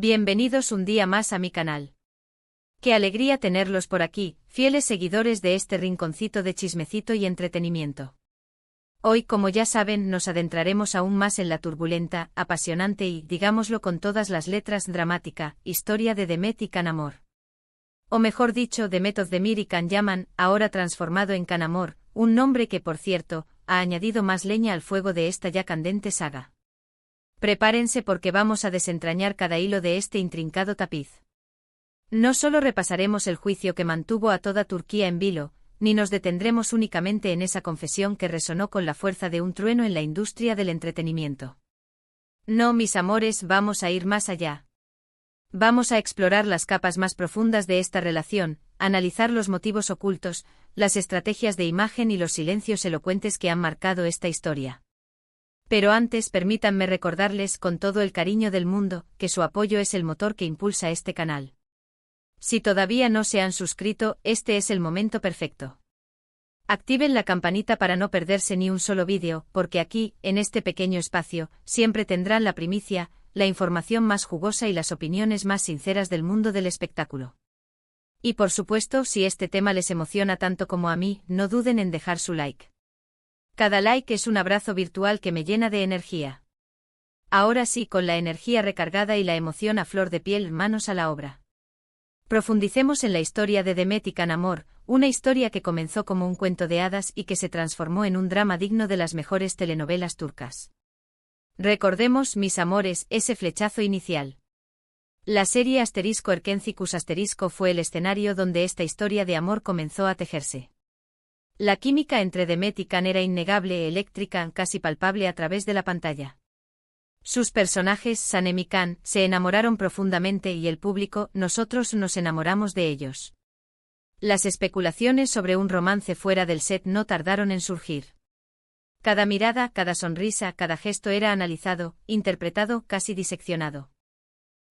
Bienvenidos un día más a mi canal. Qué alegría tenerlos por aquí, fieles seguidores de este rinconcito de chismecito y entretenimiento. Hoy, como ya saben, nos adentraremos aún más en la turbulenta, apasionante y, digámoslo con todas las letras, dramática historia de Demet y Can Amor. O mejor dicho, Demet Özdemir y Can Yaman, ahora transformado en Can Amor, un nombre que, por cierto, ha añadido más leña al fuego de esta ya candente saga. Prepárense porque vamos a desentrañar cada hilo de este intrincado tapiz. No solo repasaremos el juicio que mantuvo a toda Turquía en vilo, ni nos detendremos únicamente en esa confesión que resonó con la fuerza de un trueno en la industria del entretenimiento. No, mis amores, vamos a ir más allá. Vamos a explorar las capas más profundas de esta relación, analizar los motivos ocultos, las estrategias de imagen y los silencios elocuentes que han marcado esta historia. Pero antes permítanme recordarles con todo el cariño del mundo que su apoyo es el motor que impulsa este canal. Si todavía no se han suscrito, este es el momento perfecto. Activen la campanita para no perderse ni un solo vídeo, porque aquí, en este pequeño espacio, siempre tendrán la primicia, la información más jugosa y las opiniones más sinceras del mundo del espectáculo. Y por supuesto, si este tema les emociona tanto como a mí, no duden en dejar su like. Cada like es un abrazo virtual que me llena de energía. Ahora sí, con la energía recargada y la emoción a flor de piel, manos a la obra. Profundicemos en la historia de Demet y Can Amor, una historia que comenzó como un cuento de hadas y que se transformó en un drama digno de las mejores telenovelas turcas. Recordemos, mis amores, ese flechazo inicial. La serie *Erkencikus* fue el escenario donde esta historia de amor comenzó a tejerse. La química entre Demet y Can era innegable, eléctrica, casi palpable a través de la pantalla. Sus personajes, Sanem y Can, se enamoraron profundamente y el público, nosotros nos enamoramos de ellos. Las especulaciones sobre un romance fuera del set no tardaron en surgir. Cada mirada, cada sonrisa, cada gesto era analizado, interpretado, casi diseccionado.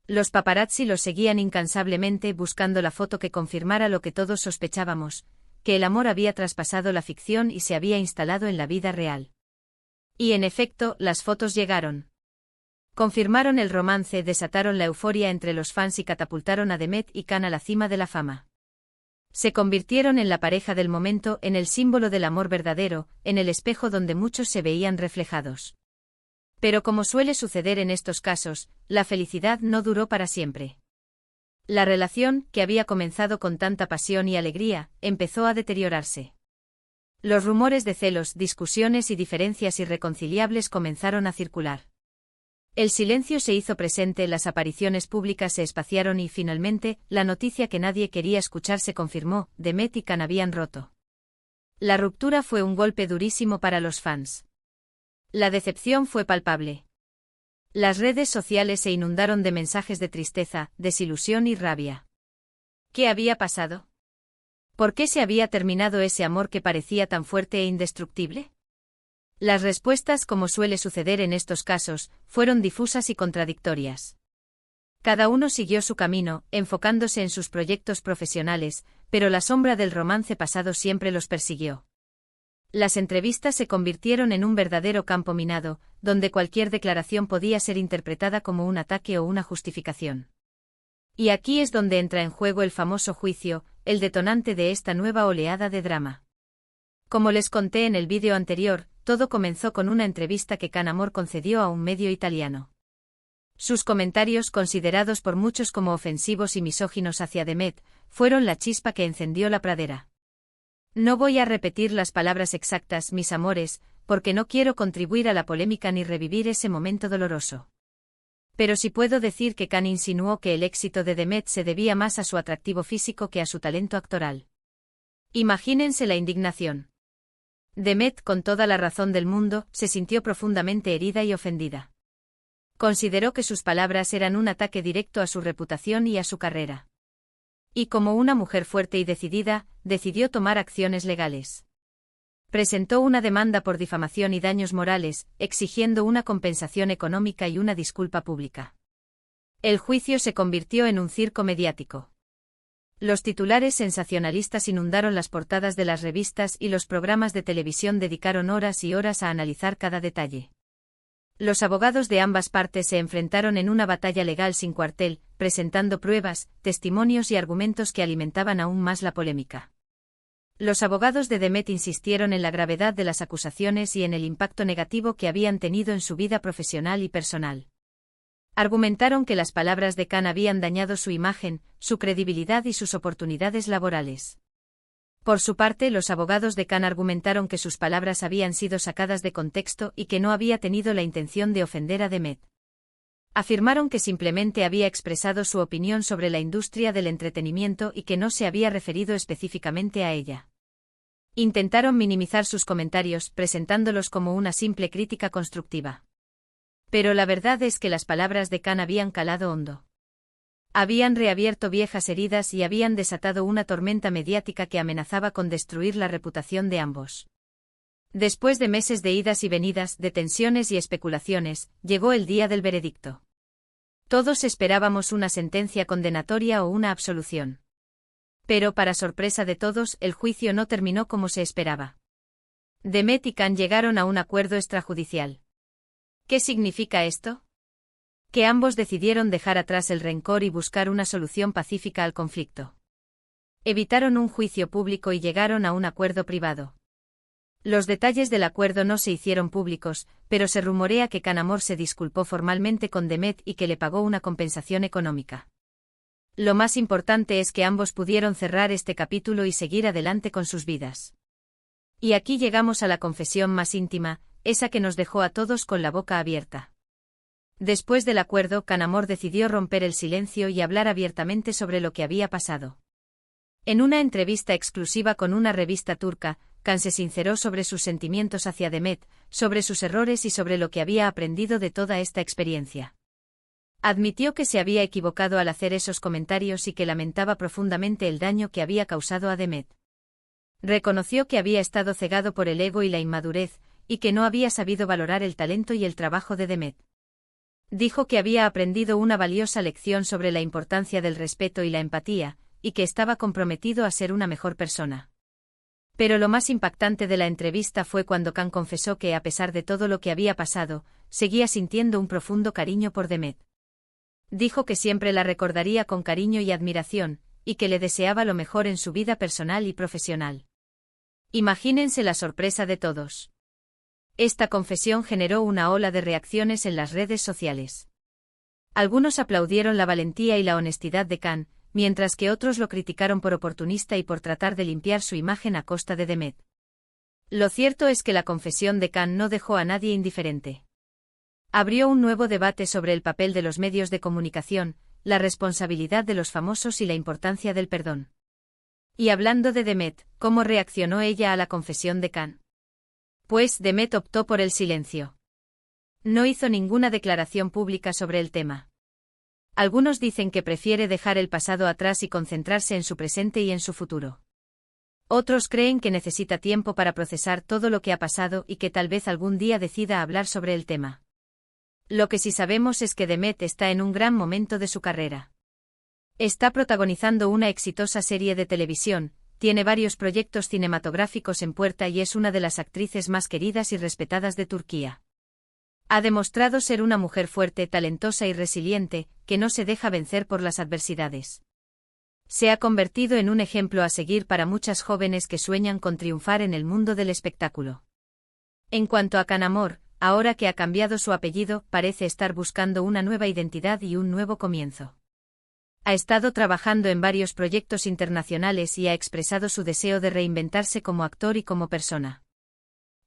Los paparazzi los seguían incansablemente buscando la foto que confirmara lo que todos sospechábamos, que el amor había traspasado la ficción y se había instalado en la vida real. Y en efecto, las fotos llegaron. Confirmaron el romance, desataron la euforia entre los fans y catapultaron a Demet y Can a la cima de la fama. Se convirtieron en la pareja del momento, en el símbolo del amor verdadero, en el espejo donde muchos se veían reflejados. Pero como suele suceder en estos casos, la felicidad no duró para siempre. La relación, que había comenzado con tanta pasión y alegría, empezó a deteriorarse. Los rumores de celos, discusiones y diferencias irreconciliables comenzaron a circular. El silencio se hizo presente, las apariciones públicas se espaciaron y, finalmente, la noticia que nadie quería escuchar se confirmó: Demet y Can habían roto. La ruptura fue un golpe durísimo para los fans. La decepción fue palpable. Las redes sociales se inundaron de mensajes de tristeza, desilusión y rabia. ¿Qué había pasado? ¿Por qué se había terminado ese amor que parecía tan fuerte e indestructible? Las respuestas, como suele suceder en estos casos, fueron difusas y contradictorias. Cada uno siguió su camino, enfocándose en sus proyectos profesionales, pero la sombra del romance pasado siempre los persiguió. Las entrevistas se convirtieron en un verdadero campo minado, donde cualquier declaración podía ser interpretada como un ataque o una justificación. Y aquí es donde entra en juego el famoso juicio, el detonante de esta nueva oleada de drama. Como les conté en el vídeo anterior, todo comenzó con una entrevista que Can Amor concedió a un medio italiano. Sus comentarios, considerados por muchos como ofensivos y misóginos hacia Demet, fueron la chispa que encendió la pradera. No voy a repetir las palabras exactas, mis amores, porque no quiero contribuir a la polémica ni revivir ese momento doloroso. Pero sí puedo decir que Can insinuó que el éxito de Demet se debía más a su atractivo físico que a su talento actoral. Imagínense la indignación. Demet, con toda la razón del mundo, se sintió profundamente herida y ofendida. Consideró que sus palabras eran un ataque directo a su reputación y a su carrera. Y como una mujer fuerte y decidida, decidió tomar acciones legales. Presentó una demanda por difamación y daños morales, exigiendo una compensación económica y una disculpa pública. El juicio se convirtió en un circo mediático. Los titulares sensacionalistas inundaron las portadas de las revistas y los programas de televisión dedicaron horas y horas a analizar cada detalle. Los abogados de ambas partes se enfrentaron en una batalla legal sin cuartel, presentando pruebas, testimonios y argumentos que alimentaban aún más la polémica. Los abogados de Demet insistieron en la gravedad de las acusaciones y en el impacto negativo que habían tenido en su vida profesional y personal. Argumentaron que las palabras de Khan habían dañado su imagen, su credibilidad y sus oportunidades laborales. Por su parte, los abogados de Khan argumentaron que sus palabras habían sido sacadas de contexto y que no había tenido la intención de ofender a Demet. Afirmaron que simplemente había expresado su opinión sobre la industria del entretenimiento y que no se había referido específicamente a ella. Intentaron minimizar sus comentarios, presentándolos como una simple crítica constructiva. Pero la verdad es que las palabras de Khan habían calado hondo. Habían reabierto viejas heridas y habían desatado una tormenta mediática que amenazaba con destruir la reputación de ambos. Después de meses de idas y venidas, de tensiones y especulaciones, llegó el día del veredicto. Todos esperábamos una sentencia condenatoria o una absolución. Pero para sorpresa de todos, el juicio no terminó como se esperaba. Demet y Khan llegaron a un acuerdo extrajudicial. ¿Qué significa esto? Que ambos decidieron dejar atrás el rencor y buscar una solución pacífica al conflicto. Evitaron un juicio público y llegaron a un acuerdo privado. Los detalles del acuerdo no se hicieron públicos, pero se rumorea que Khan Amor se disculpó formalmente con Demet y que le pagó una compensación económica. Lo más importante es que ambos pudieron cerrar este capítulo y seguir adelante con sus vidas. Y aquí llegamos a la confesión más íntima, esa que nos dejó a todos con la boca abierta. Después del acuerdo, Khan Amor decidió romper el silencio y hablar abiertamente sobre lo que había pasado. En una entrevista exclusiva con una revista turca, Khan se sinceró sobre sus sentimientos hacia Demet, sobre sus errores y sobre lo que había aprendido de toda esta experiencia. Admitió que se había equivocado al hacer esos comentarios y que lamentaba profundamente el daño que había causado a Demet. Reconoció que había estado cegado por el ego y la inmadurez, y que no había sabido valorar el talento y el trabajo de Demet. Dijo que había aprendido una valiosa lección sobre la importancia del respeto y la empatía, y que estaba comprometido a ser una mejor persona. Pero lo más impactante de la entrevista fue cuando Khan confesó que, a pesar de todo lo que había pasado, seguía sintiendo un profundo cariño por Demet. Dijo que siempre la recordaría con cariño y admiración, y que le deseaba lo mejor en su vida personal y profesional. Imagínense la sorpresa de todos. Esta confesión generó una ola de reacciones en las redes sociales. Algunos aplaudieron la valentía y la honestidad de Khan, mientras que otros lo criticaron por oportunista y por tratar de limpiar su imagen a costa de Demet. Lo cierto es que la confesión de Khan no dejó a nadie indiferente. Abrió un nuevo debate sobre el papel de los medios de comunicación, la responsabilidad de los famosos y la importancia del perdón. Y hablando de Demet, ¿cómo reaccionó ella a la confesión de Khan? Pues Demet optó por el silencio. No hizo ninguna declaración pública sobre el tema. Algunos dicen que prefiere dejar el pasado atrás y concentrarse en su presente y en su futuro. Otros creen que necesita tiempo para procesar todo lo que ha pasado y que tal vez algún día decida hablar sobre el tema. Lo que sí sabemos es que Demet está en un gran momento de su carrera. Está protagonizando una exitosa serie de televisión, tiene varios proyectos cinematográficos en puerta y es una de las actrices más queridas y respetadas de Turquía. Ha demostrado ser una mujer fuerte, talentosa y resiliente, que no se deja vencer por las adversidades. Se ha convertido en un ejemplo a seguir para muchas jóvenes que sueñan con triunfar en el mundo del espectáculo. En cuanto a Khan Amor, ahora que ha cambiado su apellido, parece estar buscando una nueva identidad y un nuevo comienzo. Ha estado trabajando en varios proyectos internacionales y ha expresado su deseo de reinventarse como actor y como persona.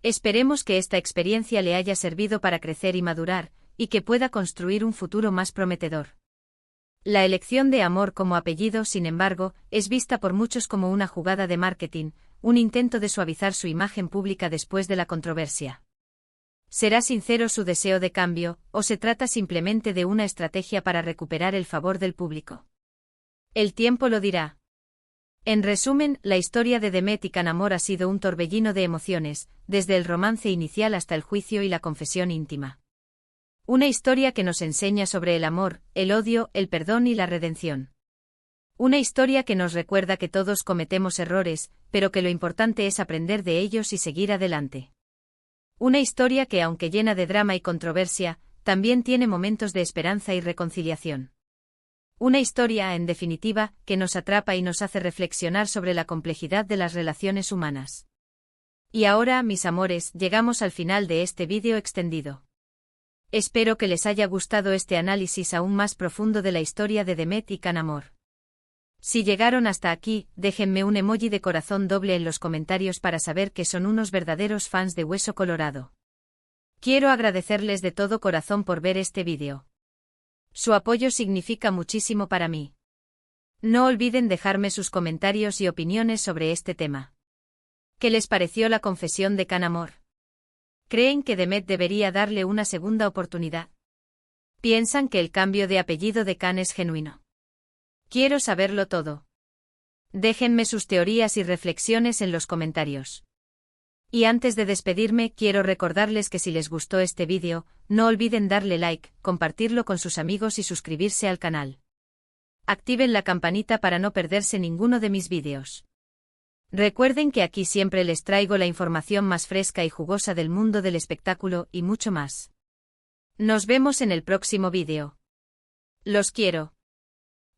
Esperemos que esta experiencia le haya servido para crecer y madurar, y que pueda construir un futuro más prometedor. La elección de Amor como apellido, sin embargo, es vista por muchos como una jugada de marketing, un intento de suavizar su imagen pública después de la controversia. ¿Será sincero su deseo de cambio, o se trata simplemente de una estrategia para recuperar el favor del público? El tiempo lo dirá. En resumen, la historia de Demet y Khan Amor ha sido un torbellino de emociones, desde el romance inicial hasta el juicio y la confesión íntima. Una historia que nos enseña sobre el amor, el odio, el perdón y la redención. Una historia que nos recuerda que todos cometemos errores, pero que lo importante es aprender de ellos y seguir adelante. Una historia que, aunque llena de drama y controversia, también tiene momentos de esperanza y reconciliación. Una historia, en definitiva, que nos atrapa y nos hace reflexionar sobre la complejidad de las relaciones humanas. Y ahora, mis amores, llegamos al final de este vídeo extendido. Espero que les haya gustado este análisis aún más profundo de la historia de Demet y Canamor. Si llegaron hasta aquí, déjenme un emoji de corazón doble en los comentarios para saber que son unos verdaderos fans de Hueso Colorado. Quiero agradecerles de todo corazón por ver este vídeo. Su apoyo significa muchísimo para mí. No olviden dejarme sus comentarios y opiniones sobre este tema. ¿Qué les pareció la confesión de Canamor? ¿Creen que Demet debería darle una segunda oportunidad? ¿Piensan que el cambio de apellido de Can es genuino? Quiero saberlo todo. Déjenme sus teorías y reflexiones en los comentarios. Y antes de despedirme, quiero recordarles que si les gustó este vídeo, no olviden darle like, compartirlo con sus amigos y suscribirse al canal. Activen la campanita para no perderse ninguno de mis vídeos. Recuerden que aquí siempre les traigo la información más fresca y jugosa del mundo del espectáculo y mucho más. Nos vemos en el próximo vídeo. Los quiero.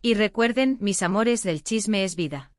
Y recuerden, mis amores, del chisme es vida.